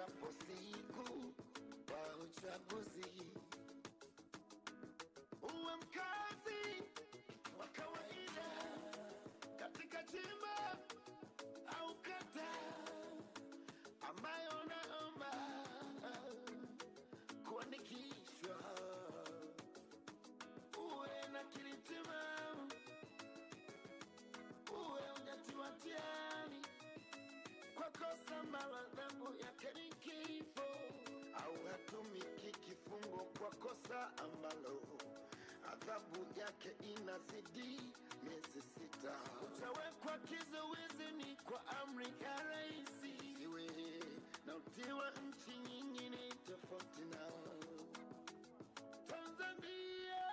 ifikapo siku wa uchaguzi, uwe mkazi wa kawaida katika jimbo au kata ambayo naomba kuandikishwa, uwe na kilitima, uwe hujatiwa hatiani kwa kosa ambalo adhabu yake ni kifo, au hatumiki kifungo kwa kosa ambalo adhabu yake inazidi miezi 6. Utawekwa kizuizini kwa amri ya rais, iwe na utiwa nchi nyingine tofauti na Tanzania.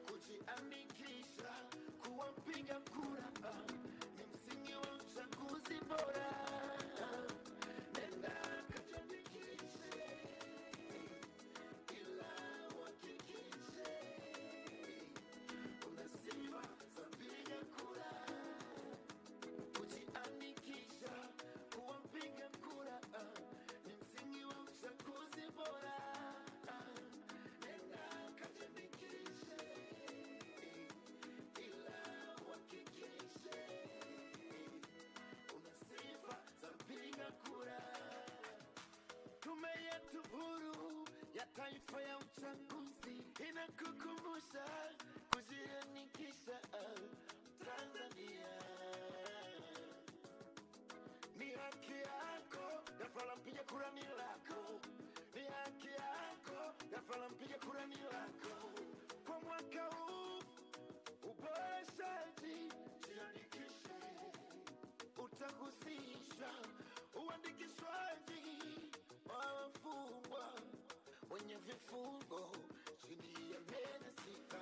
Kujiandikisha kuwa mpiga kura ni msingi wa uchaguzi bora. Nenda kajiandikishe, ila uhakikishe una sifa za mpiga kura. Kujiandikisha kuwa mpiga kura ni msingi wa uchaguzi bora. Nenda kajiandikishe, ila uhakikishe una sifa za mpiga kura. Tume yetu huru ya taifa ya uchaguzi inakukumbusha kujiandikisha Tanzania. Ni haki yako, dafa la mpiga kura ni lako. Ni haki yako, dafa la mpiga kura ni lako. Kwa mwaka huu uboreshaji, jiandikishe. Utahusisha uandikishwaji wa wafungwa wenye vifungo chini ya miezi 6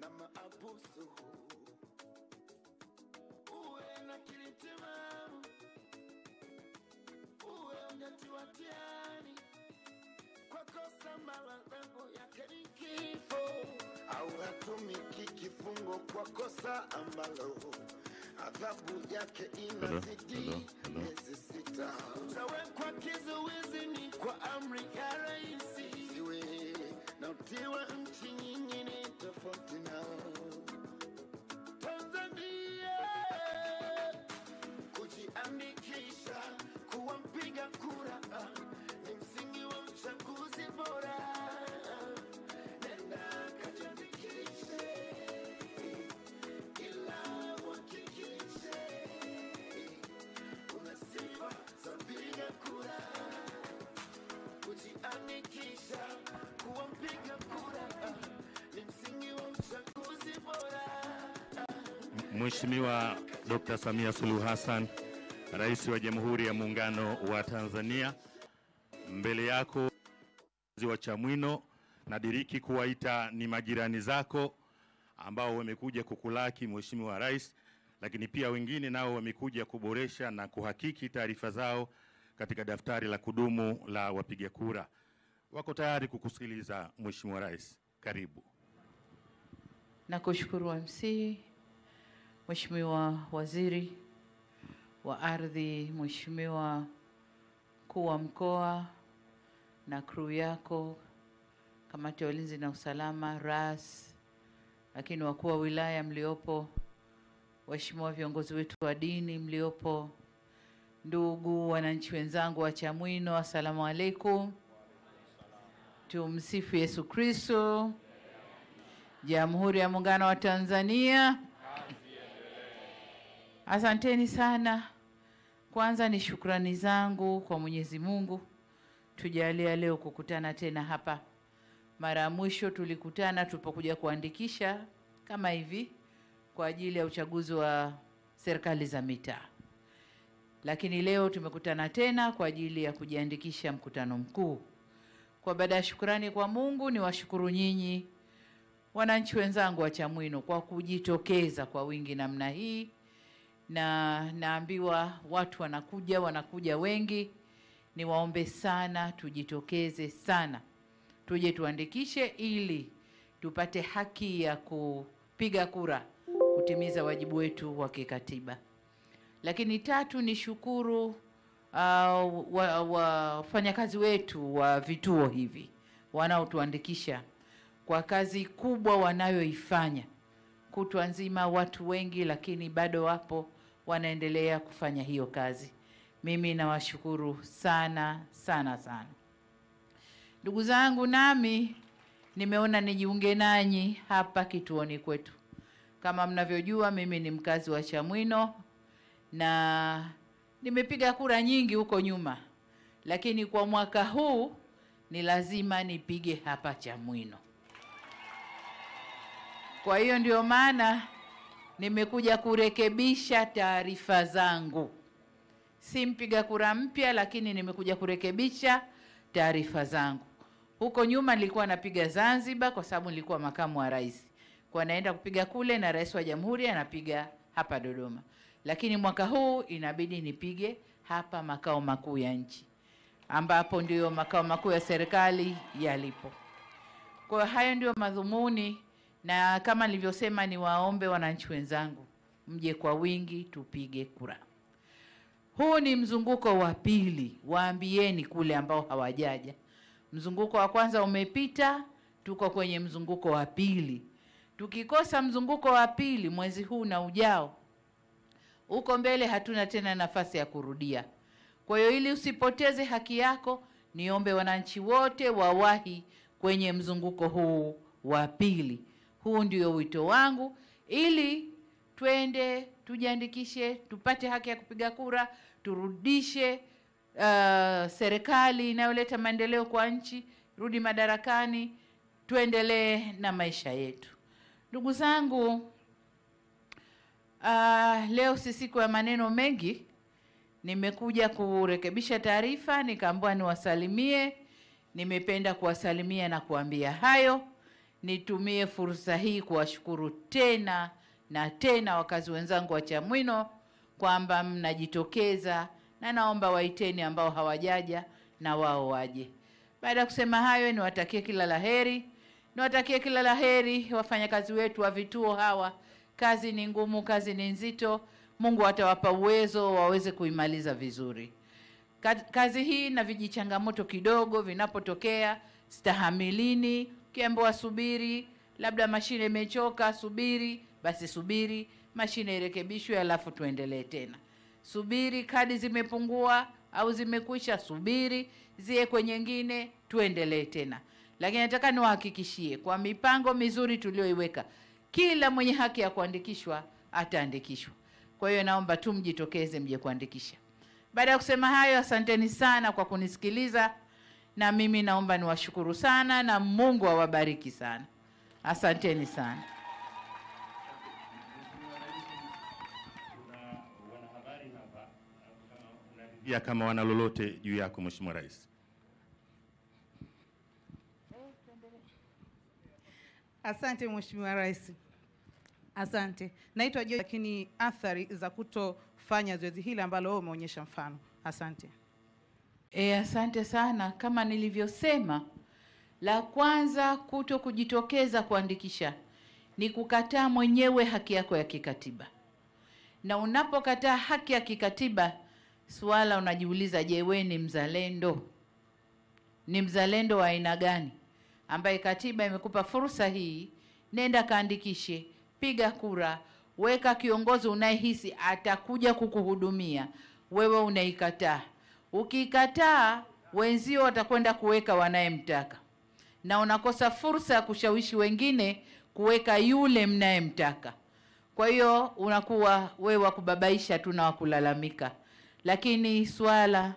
na maabusu, uwe na kilitimamu, uwe hujatiwa hatiani kwa kosa ambalo adhabu yake ni kifo, au hatumiki kifungo kwa kosa ambalo adhabu yake inazidi miezi 6. Utawekwa kizuizini kwa amri ya rais, iwe na utiwa nchi nyingine tofauti na Tanzania. Kujiandikisha kuwa mpiga kura ni msingi wa uchaguzi bora. Nenda kajiandikishe, ila uhakikishe una sifa za mpiga kura. Kujiandikisha kuwa mpiga kura ni msingi wa uchaguzi bora. Mheshimiwa Dr. Samia Suluhu Hassan, Rais wa Jamhuri ya Muungano wa Tanzania, mbele yako wa Chamwino na diriki kuwaita ni majirani zako ambao wamekuja kukulaki Mheshimiwa Rais, lakini pia wengine nao wamekuja kuboresha na kuhakiki taarifa zao katika daftari la kudumu la wapiga kura. Wako tayari kukusikiliza Mheshimiwa Rais. Karibu. Nakushukuru MC, Mheshimiwa Waziri wa Ardhi, Mheshimiwa Mkuu wa Mkoa na crew yako, kamati ya ulinzi na usalama, RAS, lakini wakuu wa wilaya mliopo, waheshimiwa viongozi wetu wa dini mliopo, ndugu wananchi wenzangu wa Chamwino, asalamu alaykum. Tumsifu Yesu Kristo. Jamhuri ya Muungano wa Tanzania. Asanteni sana. Kwanza ni shukrani zangu kwa Mwenyezi Mungu tujalia leo kukutana tena hapa. Mara ya mwisho tulikutana tulipokuja kuandikisha kama hivi kwa ajili ya uchaguzi wa serikali za mitaa. Lakini leo tumekutana tena kwa ajili ya kujiandikisha mkutano mkuu. Kwa baada ya shukrani kwa Mungu, ni washukuru nyinyi wananchi wenzangu wa Chamwino kwa kujitokeza kwa wingi namna hii, na naambiwa watu wanakuja wengi. Niwaombe sana tujitokeze sana, tuje tuandikishe ili tupate haki ya kupiga kura, kutimiza wajibu wetu wa kikatiba. Lakini tatu, ni shukuru wafanyakazi wetu wa vituo hivi wanaotuandikisha kwa kazi kubwa wanayoifanya kutwa nzima, watu wengi, lakini bado wapo wanaendelea kufanya hiyo kazi. Mimi nawashukuru sana sana sana. Ndugu zangu, nami nimeona nijiunge nanyi hapa kituoni kwetu. Kama mnavyojua, mimi ni mkazi wa Chamwino na nimepiga kura nyingi huko nyuma, lakini kwa mwaka huu ni lazima nipige hapa Chamwino. Kwa hiyo ndio maana nimekuja kurekebisha taarifa zangu. Si mpiga kura mpya, lakini nimekuja kurekebisha taarifa zangu. Huko nyuma nilikuwa napiga Zanzibar kwa sababu nilikuwa makamu wa rais. Kwa naenda kupiga kule na rais wa jamhuri anapiga hapa Dodoma. Lakini mwaka huu inabidi nipige hapa makao makuu ya nchi, ambapo ndio makao makuu ya serikali yalipo. Kwa hayo ndio madhumuni, na kama nilivyosema, ni waombe wananchi wenzangu mje kwa wingi tupige kura. Huu ni mzunguko wa pili, waambieni kule ambao hawajaja. Mzunguko wa kwanza umepita, tuko kwenye mzunguko wa pili. Tukikosa mzunguko wa pili mwezi huu na ujao, huko mbele hatuna tena nafasi ya kurudia. Kwa hiyo ili usipoteze haki yako, niombe wananchi wote wawahi kwenye mzunguko huu wa pili. Huu ndio wito wangu, ili twende tujiandikishe, tupate haki ya kupiga kura, turudishe serikali inayoleta maendeleo kwa nchi, rudi madarakani, tuendelee na maisha yetu. Ndugu zangu, leo si siku ya maneno mengi. Nimekuja kurekebisha taarifa, nikaambiwa niwasalimie. Nimependa kuwasalimia na kuambia hayo. Nitumie fursa hii kuwashukuru tena na tena wakazi wenzangu wa Chamwino kwamba mnajitokeza, na naomba waiteni ambao hawajaja na wao waje. Baada ya kusema hayo, niwatakie kila laheri. Niwatakie kila laheri wafanyakazi wetu wa vituo hawa. Kazi ni ngumu, kazi ni nzito. Mungu atawapa uwezo waweze kuimaliza vizuri. Kazi hii na vijichangamoto kidogo vinapotokea, stahamilini. Ukiambiwa subiri, labda mashine imechoka, subiri, basi subiri, mashine irekebishwe alafu tuendelee tena. Subiri, kadi zimepungua au zimekwisha, subiri, zie kwenye nyingine, tuendelee tena. Lakini nataka niwahakikishie kwa mipango mizuri tulioiweka, kila mwenye haki ya kuandikishwa ataandikishwa. Kwa hiyo naomba tu mjitokeze mje kuandikisha. Baada ya kusema hayo, asanteni sana kwa kunisikiliza, na mimi naomba niwashukuru sana na Mungu awabariki sana. Asanteni sana. Ya kama wana lolote juu yako Mheshimiwa Rais. Asante Mheshimiwa Rais. Asante. Naitwa Joy, lakini athari za kutofanya zoezi hili ambalo wewe umeonyesha mfano. Asante. Asante sana. Kama nilivyosema, la kwanza kuto kujitokeza kuandikisha ni kukataa mwenyewe haki yako ya kikatiba. Na unapokataa haki ya kikatiba, swala unajiuliza, je, wewe ni mzalendo? Ni mzalendo wa aina gani? Ambaye katiba imekupa fursa hii, nenda kaandikishe, piga kura, weka kiongozi unayehisi atakuja kukuhudumia. Wewe unaikataa. Ukikataa, wenzio watakwenda kuweka wanayemtaka, na unakosa fursa ya kushawishi wengine kuweka yule mnayemtaka. Kwa hiyo unakuwa wewe wa kubabaisha tu na wa kulalamika. Lakini swala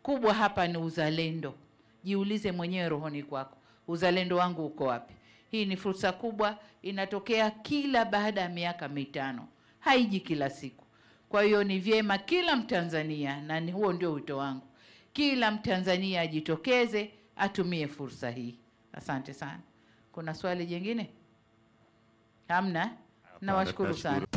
kubwa hapa ni uzalendo. Jiulize mwenyewe rohoni kwako, uzalendo wangu uko wapi? Hii ni fursa kubwa, inatokea kila baada ya miaka mitano, haiji kila siku. Kwa hiyo ni vyema kila Mtanzania, na huo ndio wito wangu, kila Mtanzania ajitokeze, atumie fursa hii. Asante sana. Kuna swali jingine? Hamna? Nawashukuru sana.